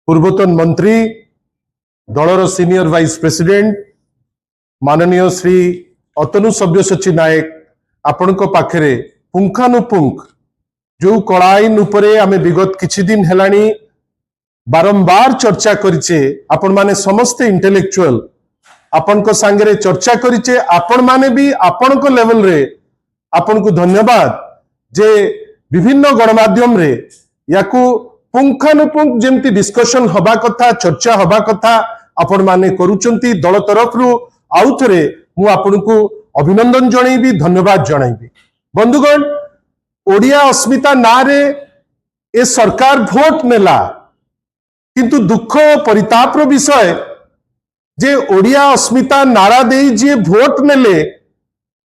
पूर्वतन मंत्री दलर सीनियर वाइस प्रेसिडेंट माननीय श्री अतनु सब्यसाची नायक आपण पाखरे पुंखानुपुंख जो कला आईन उपरे आमे विगत किछि दिन हेलानी बारंबार चर्चा करिचे आपण माने समस्ते इंटेलेक्चुअल आपण को सांगरे चर्चा करिचे आपण माने भी आपण को लेवल रे आपण को धन्यवाद जे विभिन्न गणमाध्यम रे याकू पुंखानुपुंख जेमती डिस्कशन हबा कथा चर्चा हबा कथा आपण माने करूचंती दल तरफ रु आउ थरे मु आपण को अभिनंदन जणैबी धन्यवाद जणैबी। बंधुगण ओडिया अस्मिता नारे ए सरकार भोट नेला किंतु दुख परिताप विषय जे ओडिया अस्मिता नारा देई जे भोट नेले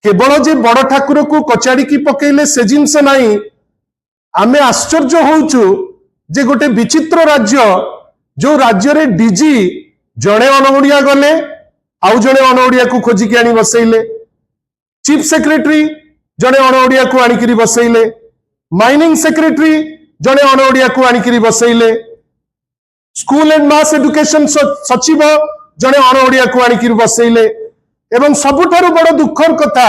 केवल जे बड़ ठाकुर को कचाड़ी की पकेले से जिनस नहीं आमे आश्चर्य होउछु जे गोटे विचित्र राज्य जो राज्य रे डीजी जड़े अनओडिया गले आउ जड़े अनओडिया को खोजिकी आनी बसैले चीफ सेक्रेटरी जड़े अनओडिया को आनिकरी बसैले माइनिंग सेक्रेटरी जड़े अनओडिया को आनिकरी बसैले स्कूल एंड मास एजुकेशन सचिव जड़े अनओडिया को आनिकरी बसैले एवं सबुठारु बड़ दुखर कथा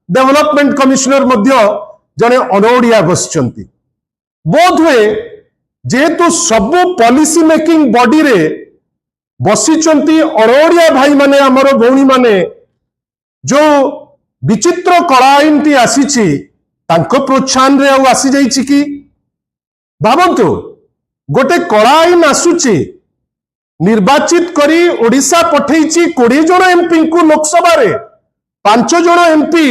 डेवलपमेंट कमिश्नर मध्य जड़े अनओडिया बसचंती बोध हुए जेहेतु सबु पॉलिसी मेकिंग बॉडी रे बसिचंती अनओडिया भाई माने हमर भौणी माने जो विचित्र कला आईन टी आसीची तांको प्रोत्साहन रे आसी जाइछि कि भाबंतु गोटे कला आईन आसुची निर्वाचित करी ओडिशा पठेइछि 20 जन एमपी को लोकसभा रे 5 जन एमपी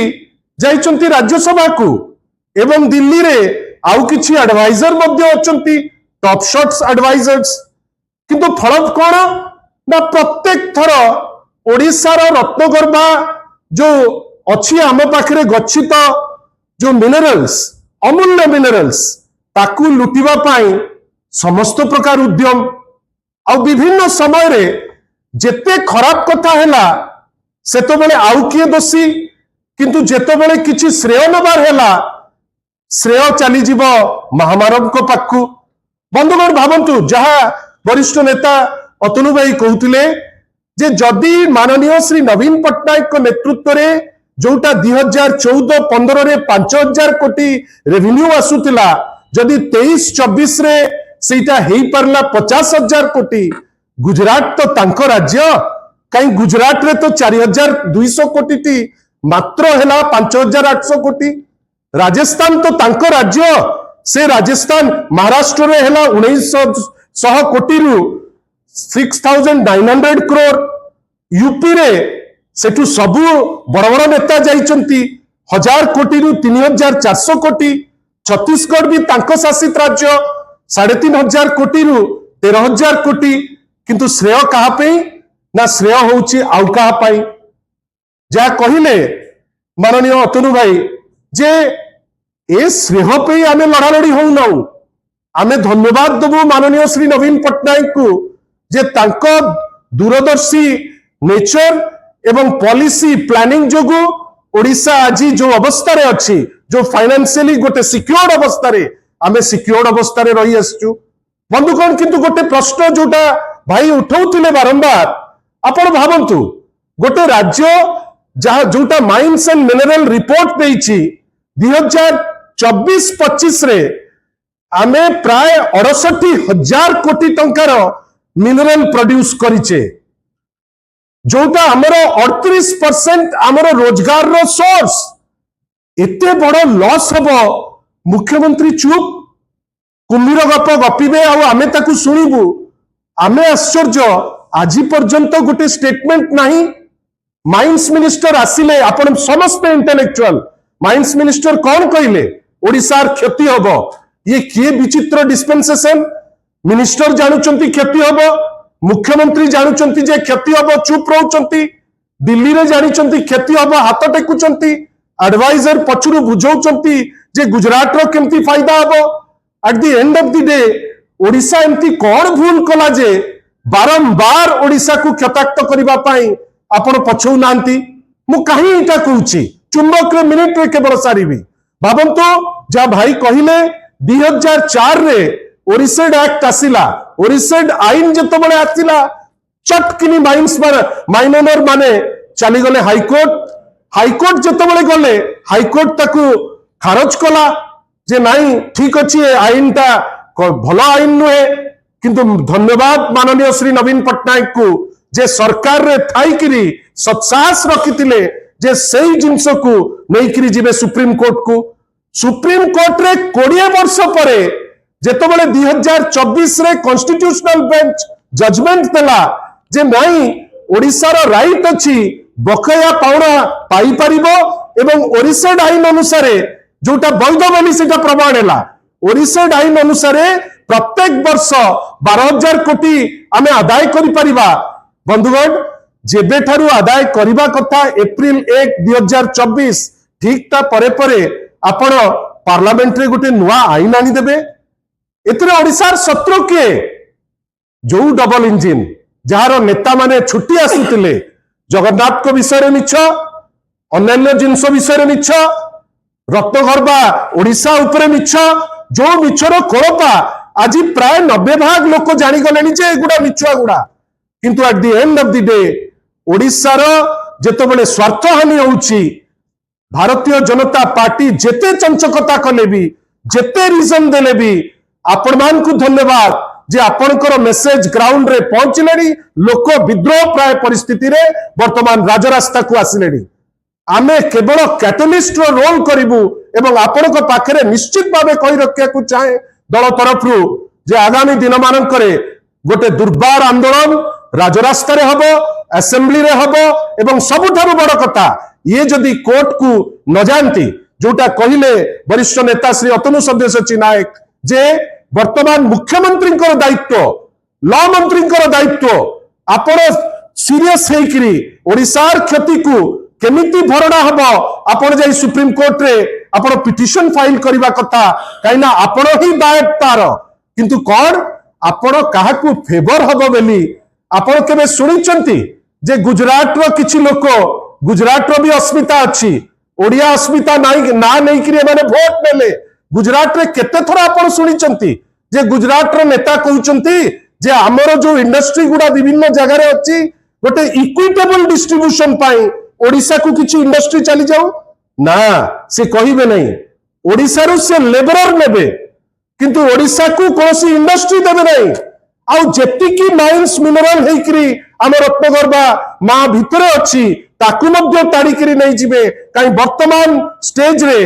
जाइचंती राज्यसभा को एवं दिल्ली रे आउ किछि एडवाइजर मध्य अचंती टॉप शॉट्स एडवाइजर्स किंतु फल कौन ना प्रत्येक थर ओडिशा रो रत्नगर्भा जो अच्छी आम पाखरे गच्छित जो मिनरल्स अमूल्य मिनरल्स ताकू लुटिबा पाई समस्त प्रकार उद्यम आ विभिन्न समय रे जेते खराब कथा हैला सेतो बेले आउ किए दोषी किंतु जेतो बेले किछि श्रेय नबार हैला श्रेय चली जीव महामानव को पाखु। बंधुगण भावंतु जहा वरिष्ठ नेता अतनु भाई कहते जे जदि माननीय श्री नवीन पट्टनायक को नेतृत्व रे जोटा 2014-15 रे 5000 कोटी रेवेन्यू आसुतिला जदि 23-24 रे सेटा हेई परला 50,000 कोटी गुजरात तो तांको राज्य कहीं गुजरात रे तो 4200 कोटी टी मात्र हेला 5800 कोटी राजस्थान तो तांको राज्य से राजस्थान महाराष्ट्र रे हेला 1900 कोटी रु 6,900 करोड़ यूपी रे सेठू सबु बड़ बड़ नेता जाइचंती 1000 कोटी रु 3400 कोटी छत्तीसगढ़ भी तांको शासित राज्य 3500 कोटी रु 13,000 कोटी किंतु श्रेय कहा पे ना श्रेय होउची आउ कहा पाई जा कहिले माननीय अतनु भाई जे ए श्रेय पे आमे लड़ा लड़ी होउ नाउ आमे धन्यवाद देबु माननीय श्री नवीन पट्टनायक को जे तांको दूरदर्शी नेचर एवं पॉलिसी प्लानिंग जोगु ओडिशा आज जो अवस्था रे अछि जो फाइनेंशियली गोटे सिक्योर्ड अवस्था रे आमे सिक्योर्ड अवस्था रे रही आसचु। बंधुगण किंतु गोटे प्रश्न जोटा भाई उठाउथिले बारंबार आपण भाबंतु गोटे राज्य जहा जोटा माइंस एंड मिनरल रिपोर्ट देइछि 2024-25 रे आमे प्राय 68,000 कोटी टंकार मिनरल प्रोड्यूस करिचे जोटा आमर 38% आमर रोजगार रो सोर्स एते बड़ लॉस हबो मुख्यमंत्री चुप कुम्भीर गप गपिबे आ आमे ताकू सुनिबु आमे आश्चर्य आज पर्यंत गोटे स्टेटमेंट नहीं। माइंस मिनिस्टर आसिले आपण समस्त इंटेलेक्चुअल माइंस मिनिस्टर कौन कहले ओडिशार क्षति हबो ये किए विचित्र डिस्पेंसेशन मिनिस्टर जानुचंती क्षति हबो मुख्यमंत्री जानुचंती जे क्षति हबो चुप रहउचंती दिल्ली रे जानिचंती क्षति हबो हाथ टेकुचंती एडवाइजर पछुरु बुझौचंती जे गुजरात रो केमती फायदा हबो eight the end of the day Odisha एमती कोन भूल कला जे बारंबार ओडिशा को क्षताक्त करिबा पाई आपण पछौ नांती मु काहे इटा कहूची चुंबक रे मिनिट रे केवल सारीबी भाबंतो जा भाई कहिले 2004 रे ओरिसेड एक्ट आसिला ओरिसेड आईन जेतबेले आसिला चटकिनी माइनर माने चली गले हाईकोर्ट जेतबेले गले हाईकोर्ट ताकू खारज कला जे नहीं ठीक अच्छी आईन टा भल आईन नुहे किंतु धन्यवाद माननीय श्री नवीन पट्टनायक को जे सरकार रे थाईकिरी सत्साहस रखिथिले जे सही जिंस को नहींकरी जीवे सुप्रीम कोर्ट रे 20 वर्ष परे जेतबेले 2024 रे कॉन्स्टिट्यूशनल बेंच जजमेंट देला जे नहीं ओडिशार राइट अछि बकया पाउना पाई परिबो एवं ओरिसेड आईन अनुसार जोटा वैध बोली सेटा प्रमाण हैला ओरिसेड आईन अनुसार प्रत्येक वर्ष 12,000 कोटी आमे आदाय करि परिबा बंधुगण जेबे ठारू आदाय करिबा कथा एप्रिल 1 2024 ठीक ता परे परे आपण पार्लियामेंट रे गोटे नुआ आईन आनी देबे एतरे ओडिशार शत्रु के जो डबल इंजिन जार नेता माने छुट्टी आसुतिले जगन्नाथ को विषय मिछ अन्य जिनस विषय मिछ रत्नगर्भा ओडिशा उपरे मिछ जो मिछर कोलपा आज प्राय 90 भाग लोक जानिगले जे एगुड़ा मिछुआ गुड़ा किंतु at the end of the day ओडिशार जेतबेले स्वार्थ हानि होउची भारतीय जनता पार्टी जेते चंचकता कले भी जेते रीजन देले भी आपण मान को धन्यवाद जे आपणकर मेसेज ग्राउंड रे पहुंचलेनी लोक विद्रोह प्राय परिस्थिति रे वर्तमान राजरास्ता को आसिलेनी आमे केवल कैटलिस्ट रो रोल करिवु एवं आपणक पाखरे निश्चित भावे कहि रखिया को चाहे दल तरफ जे आगामी दिन मानकरे गोटे दुर्बार आंदोलन राजरास्ता रे हबो असेंबली रे हबो एवं सबुठारु बड़ कथा ये जदि कोर्ट को न जानती जोटा कहिले वरिष्ठ नेता श्री अतनु सब्यसाची नायक जे वर्तमान मुख्यमंत्री दायित्व लॉ मंत्री दायित्व आपण सीरियस हेकरी ओडिशार क्षति को केमिति भरणा हबो आपण जाई सुप्रीम कोर्ट रे आपण पिटिशन फाइल करबा कथा काइना आपण ही दायित्व तार किंतु कोन आपण काहा को फेवर हबो बेली आपण केबे सुनिचंती जे गुजरात रो किछि लोक गुजरात रो भी अस्मिता अछि ओडिया अस्मिता नाही ना नै कि माने वोट नेले गुजरात रे केते थरा आपण सुनिचंती जे गुजरात रो नेता कहउचंती जे हमरो जो इंडस्ट्री गुडा विभिन्न जगह रे अछि गोटे इक्विटेबल डिस्ट्रीब्यूशन पाई ओडिसा को किछि इंडस्ट्री चली जाऊ ना से कहिबे नहीं ओडिसा रो से लेबरर नेबे किंतु ओडिसा को कोसी इंडस्ट्री देबे नहीं आउ जेति की माइंस मिनरल हेकरी हम रत्नगर्भा मा भितरे अछि ताकु मध्य ताड़िकरी नहीं जिबे काई वर्तमान स्टेज रे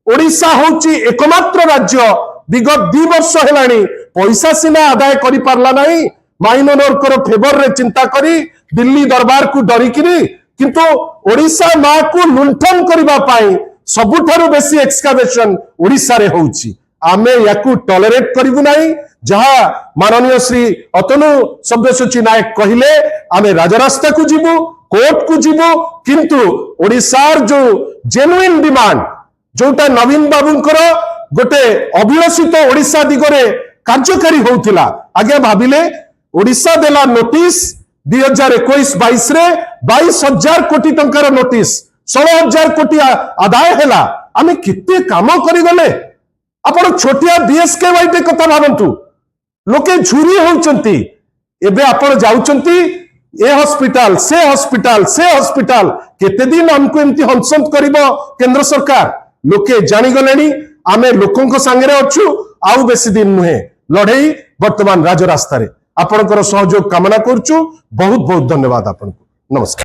ओडिसा होची एकमात्र राज्य विगत 2 वर्ष हेलानी पैसा सिना आदाय करि पारला नहीं माइनर को फेवर रे चिंता करी दिल्ली दरबार को डरिकरी किंतु ओडिसा मा को लुंठन करबा पाई सबुठारु बेसी एक्सकावेशन ओडिसा रे होउची आमे याकू टॉलरेट करिवु नाही जहा माननीय श्री अतनु सब्यसाची नायक कहिले आमे राजरास्ता को जीवु कोर्ट को जीवु किंतु ओडिसार जो जेन्युइन डिमांड जोटा नवीन बाबूंकर गोटे अभिलषित ओडिशा दिगरे कार्यकारी होउथिला आगे भाबिले ओडिशा देला नोटिस 2021-22 रे 22,000 कोटी टंकार नोटिस 16,000 कोटी आदाय हेला आमे किते काम करि गले आपण छोटिया बीएसके वाइटे कथा भाबंतु लोके झुरी होउचंती एबे आपण जाउचंती ए हॉस्पिटल से हॉस्पिटल केते दिन हमको एमती हंसंत करिवो केंद्र सरकार लोके जानि गलेनी आमे लोकंक संगे अछु आउ बेसी दिन नुहे लड़ई वर्तमान राजरास्ता रे आपनकर सहयोग कामना करछु बहुत बहुत धन्यवाद आपनको नमस्कार।